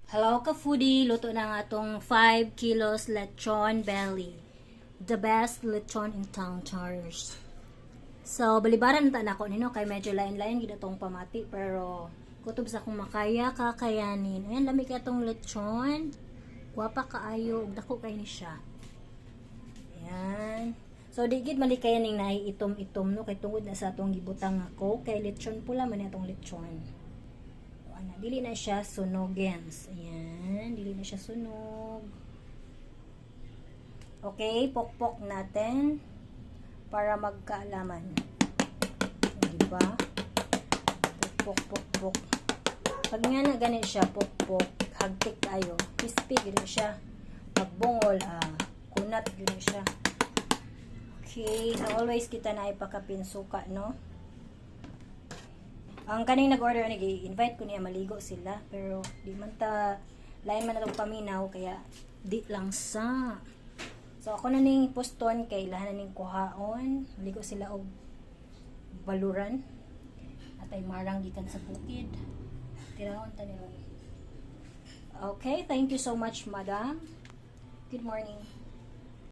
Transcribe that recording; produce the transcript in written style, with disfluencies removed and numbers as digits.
Hello ka foodie, luto na nga itong 5 kilos lechon belly. The best lechon in town, Charles. So, balibaran na ako nino kay medyo lain-lain gid itong pamati pero kutob sa kung makaya kakayanin. Ayan, lami ka itong lechon. Guwapa kaayo, dako kay ni siya. Ayan. So, di gid malikayan ning nahi itom-itom no kay tungod na sa atong gibutang ako kay lechon pula man atong lechon. Dili na siya sunogens. Ayan, dili na siya sunog. Okay, pokpok natin para magkaalaman. Diba? Pokpok. Pag nga na ganit siya, pokpok, hagtik tayo. Crispy, gano'n siya. Magbungol, kunat, gano'n siya. Okay, so always kita na ipakapin suka, no? Ang kaning nag-order invite ko niya maligo sila pero di man ta lain man natong paminaw kaya di lang sa. So ako na ning poston kay lahan na ning kuhaon, maligo sila og baluran at ay marang gikan sa bukid. Tirahon ta nila. Okay, thank you so much, madam. Good morning.